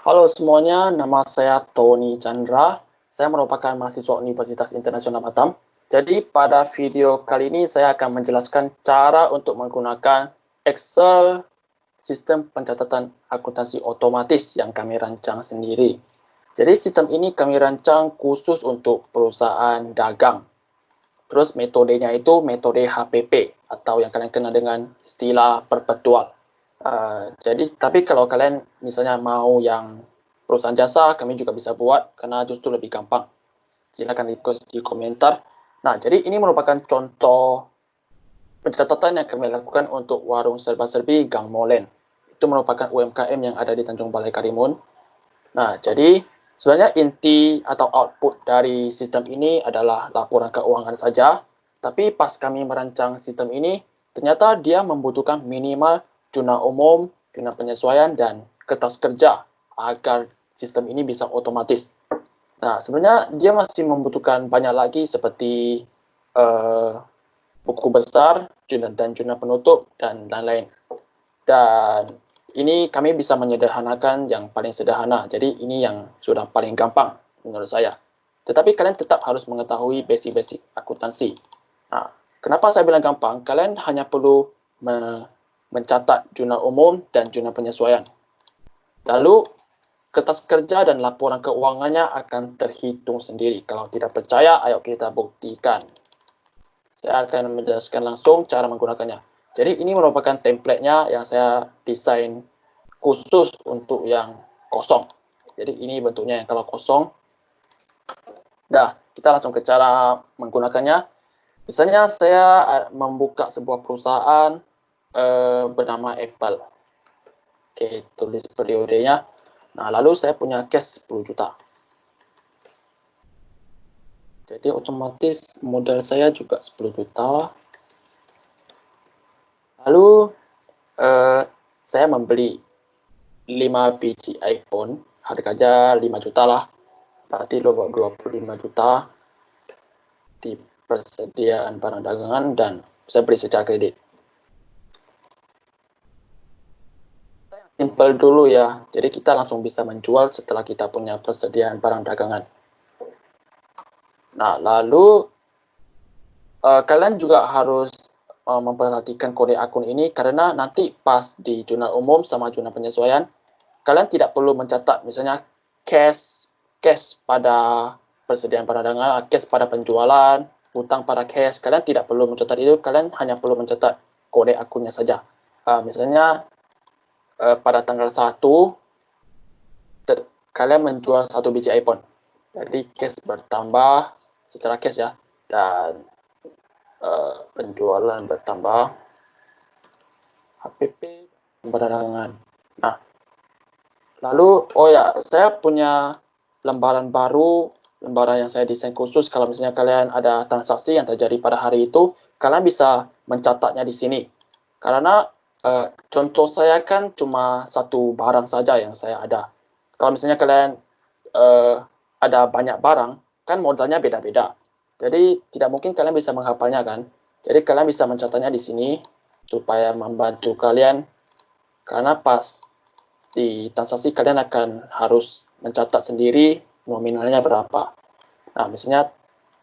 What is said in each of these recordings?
Halo semuanya, nama saya Tony Chandra. Saya merupakan mahasiswa Universitas Internasional Batam. Jadi pada video kali ini saya akan menjelaskan cara untuk menggunakan Excel sistem pencatatan akuntansi otomatis yang kami rancang sendiri. Jadi sistem ini kami rancang khusus untuk perusahaan dagang. Terus metodenya itu metode HPP atau yang kalian kenal dengan istilah perpetual. Tapi kalau kalian misalnya mau yang perusahaan jasa, kami juga bisa buat karena justru lebih gampang. Silakan ikut di komentar. Nah, jadi ini merupakan contoh pencatatan yang kami lakukan untuk warung serba-serbi Gang Molen. Itu merupakan UMKM yang ada di Tanjung Balai Karimun. Nah, jadi sebenarnya inti atau output dari sistem ini adalah laporan keuangan saja. Tapi pas kami merancang sistem ini, ternyata dia membutuhkan minimal jurnal umum, jurnal penyesuaian, dan kertas kerja agar sistem ini bisa otomatis. Nah, sebenarnya dia masih membutuhkan banyak lagi seperti buku besar, dan jurnal penutup, dan lain-lain. Dan ini kami bisa menyederhanakan yang paling sederhana. Jadi ini yang sudah paling gampang menurut saya. Tetapi kalian tetap harus mengetahui basic-basic akuntansi. Nah, kenapa saya bilang gampang? Kalian hanya perlu mencatat jurnal umum dan jurnal penyesuaian. Lalu kertas kerja dan laporan keuangannya akan terhitung sendiri. Kalau tidak percaya, ayo kita buktikan. Saya akan menjelaskan langsung cara menggunakannya. Jadi ini merupakan template-nya yang saya desain khusus untuk yang kosong. Jadi ini bentuknya yang kalau kosong. Nah, kita langsung ke cara menggunakannya. Misalnya saya membuka sebuah perusahaan bernama Apple. Oke, tulis periodenya. Nah, lalu saya punya cash 10 juta. Jadi otomatis modal saya juga 10 juta. Lalu saya membeli 5 biji iPhone, harganya 5 juta lah. Berarti 25 juta di persediaan barang dagangan dan saya beli secara kredit. Simple dulu ya, jadi kita langsung bisa menjual setelah kita punya persediaan barang dagangan. Nah, lalu kalian juga harus memperhatikan kode akun ini karena nanti pas di jurnal umum sama jurnal penyesuaian, kalian tidak perlu mencatat misalnya cash pada persediaan barang dagangan, cash pada penjualan, hutang pada cash. Kalian tidak perlu mencatat itu, kalian hanya perlu mencatat kode akunnya saja. Misalnya pada tanggal 1 kalian menjual 1 biji iPhone. Jadi cash bertambah secara cash ya, dan penjualan bertambah, HPP perdagangan. Nah, lalu saya punya lembaran baru, lembaran yang saya desain khusus. Kalau misalnya kalian ada transaksi yang terjadi pada hari itu, kalian bisa mencatatnya di sini. Karena contoh saya kan cuma satu barang saja yang saya ada. Kalau misalnya kalian ada banyak barang, kan modalnya beda-beda. Jadi tidak mungkin kalian bisa menghafalnya kan. Jadi kalian bisa mencatatnya di sini supaya membantu kalian, karena pas di transaksi kalian akan harus mencatat sendiri nominalnya berapa. Nah, misalnya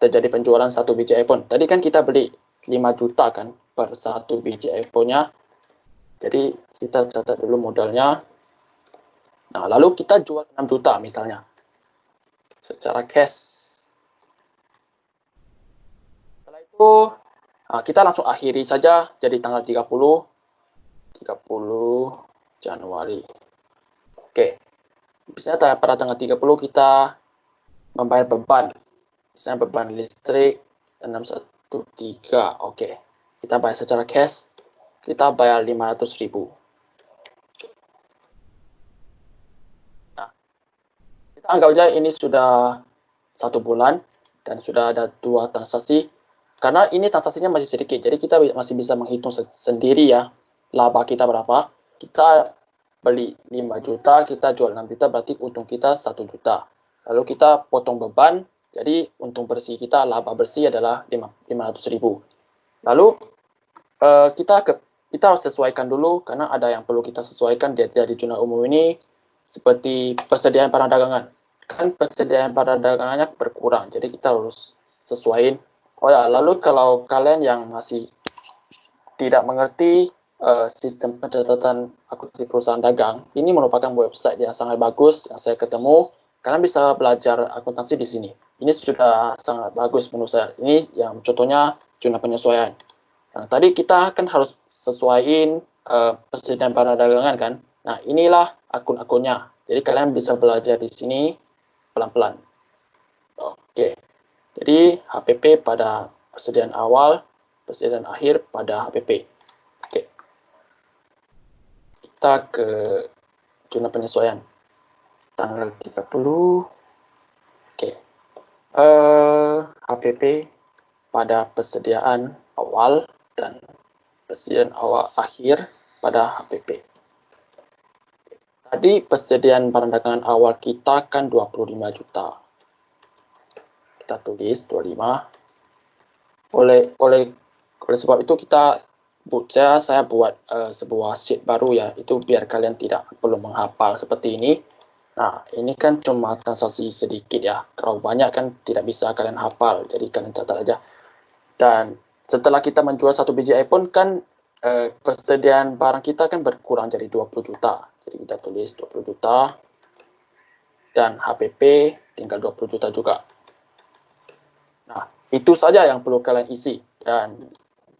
terjadi penjualan 1 biji iPhone. Tadi kan kita beli 5 juta kan per 1 biji iPhone-nya. Jadi kita catat dulu modalnya. Nah, lalu kita jual 6 juta misalnya secara cash. Setelah itu kita langsung akhiri saja jadi tanggal 30 Januari. Oke. Misalnya pada tanggal 30 kita membayar beban. Misalnya beban listrik 613. Oke. Kita bayar secara cash. Kita bayar 500.000. Nah, kita anggap aja ini sudah 1 bulan dan sudah ada 2 transaksi. Karena ini transaksinya masih sedikit, jadi kita masih bisa menghitung sendiri ya laba kita berapa. Kita beli 5 juta, kita jual 6 juta, berarti untung kita 1 juta. Lalu kita potong beban, jadi untung bersih kita, laba bersih adalah 500.000. Lalu kita harus sesuaikan dulu, karena ada yang perlu kita sesuaikan dari jurnal umum ini. seperti persediaan barang dagangan. Kan persediaan barang dagangannya berkurang, jadi kita harus sesuaiin. Oh ya, lalu kalau kalian yang masih tidak mengerti sistem pencatatan akuntansi perusahaan dagang, ini merupakan website yang sangat bagus yang saya ketemu. Kalian bisa belajar akuntansi di sini. Ini sudah sangat bagus menurut saya. Ini yang contohnya zona penyesuaian. Nah, tadi kita kan harus sesuaiin persediaan barang dagangan kan. Nah, inilah akun-akunnya. Jadi kalian bisa belajar di sini pelan-pelan. Oke. Jadi HPP pada persediaan awal, persediaan akhir pada HPP. Oke. Kita ke zona penyesuaian. Tanggal 30. Oke. HPP pada persediaan awal dan persediaan awal akhir pada HPP. Tadi persediaan barang dagangan awal kita kan 25 juta. Kita tulis 25. Oleh sebab itu saya buat sebuah sheet baru ya, itu biar kalian tidak perlu menghafal seperti ini. Nah, ini kan cuma transaksi sedikit ya. Kalau banyak kan tidak bisa kalian hafal, jadi kalian catat aja. Dan setelah kita menjual satu biji iPhone kan persediaan barang kita kan berkurang jadi 20 juta. Jadi kita tulis 20 juta dan HPP tinggal 20 juta juga. Nah, itu saja yang perlu kalian isi dan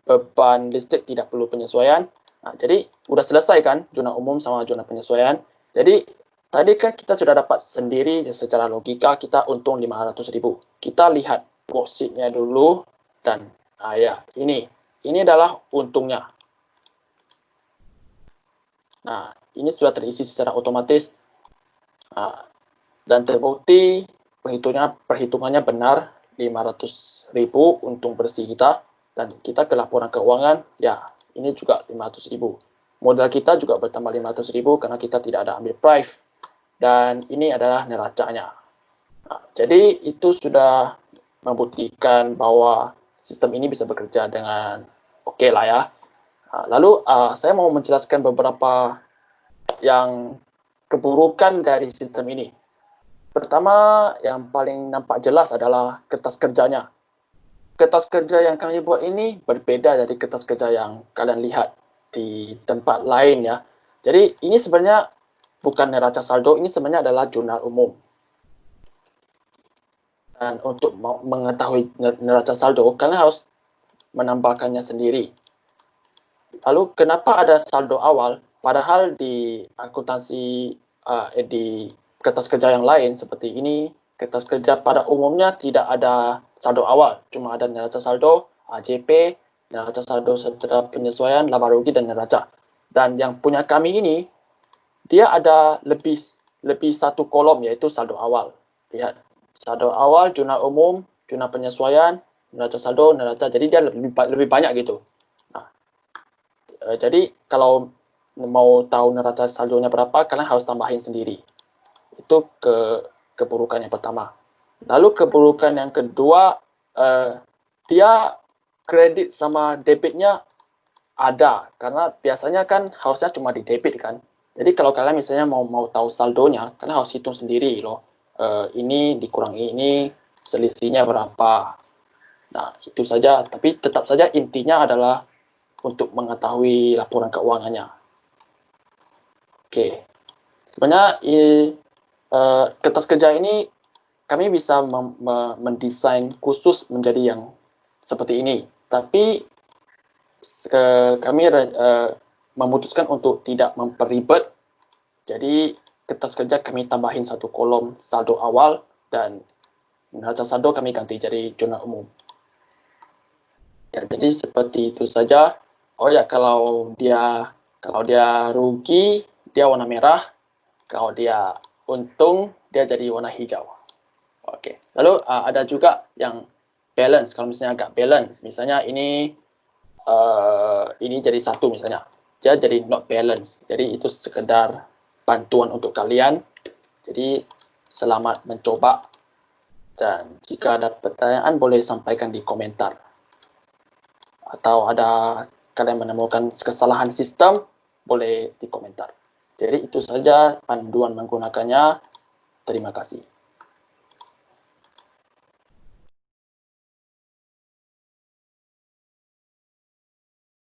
beban listrik tidak perlu penyesuaian. Nah, jadi udah selesai kan zona umum sama zona penyesuaian. Jadi tadi kan kita sudah dapat sendiri secara logika kita untung 500.000. Kita lihat worksheet-nya dulu dan ya ini adalah untungnya. Nah, ini sudah terisi secara otomatis dan terbukti perhitungannya benar 500.000 untung bersih kita, dan kita ke laporan keuangan ya ini juga 500.000. Modal kita juga bertambah 500.000 karena kita tidak ada ambil price, dan ini adalah neracanya. Nah, jadi itu sudah membuktikan bahwa sistem ini bisa bekerja dengan oke lah ya. Lalu saya mau menjelaskan beberapa yang keburukan dari sistem ini. Pertama, yang paling nampak jelas adalah kertas kerjanya. Kertas kerja yang kami buat ini berbeda dari kertas kerja yang kalian lihat di tempat lain ya. Jadi ini sebenarnya bukan neraca saldo, ini sebenarnya adalah jurnal umum. Dan untuk mengetahui neraca saldo, kalian harus menambahkannya sendiri. Lalu kenapa ada saldo awal? Padahal di akuntansi di kertas kerja yang lain seperti ini, kertas kerja pada umumnya tidak ada saldo awal, cuma ada neraca saldo, AJP, neraca saldo setelah penyesuaian, laba rugi, dan neraca. Dan yang punya kami ini, dia ada lebih satu kolom, yaitu saldo awal. Lihat, saldo awal, jurnal umum, jurnal penyesuaian, neraca saldo, neraca, jadi dia lebih banyak gitu. Nah, jadi kalau mau tahu neraca saldonya berapa, kalian harus tambahin sendiri. Itu keburukan yang pertama. Lalu keburukan yang kedua, dia kredit sama debitnya ada, karena biasanya kan harusnya cuma di debit kan. Jadi kalau kalian misalnya mau tahu saldonya, kalian harus hitung sendiri loh. Ini dikurangi ini, selisihnya berapa. Nah, itu saja. Tapi tetap saja intinya adalah untuk mengetahui laporan keuangannya. Oke. Sebenarnya kertas kerja ini kami bisa mendesain khusus menjadi yang seperti ini. Tapi kami memutuskan untuk tidak memperribet. Jadi kertas kerja kami tambahin satu kolom saldo awal dan neraca saldo kami ganti jadi jurnal umum. Ya, jadi seperti itu saja. Oh ya, kalau dia rugi dia warna merah, kalau dia untung dia jadi warna hijau. Oke. Lalu ada juga yang balance. Kalau misalnya agak balance, misalnya ini jadi satu misalnya, dia jadi not balance. Jadi itu sekedar bantuan untuk kalian. Jadi selamat mencoba, dan jika ada pertanyaan boleh sampaikan di komentar. Atau ada kalian menemukan kesalahan sistem, boleh di komentar. Jadi itu saja panduan menggunakannya. Terima kasih.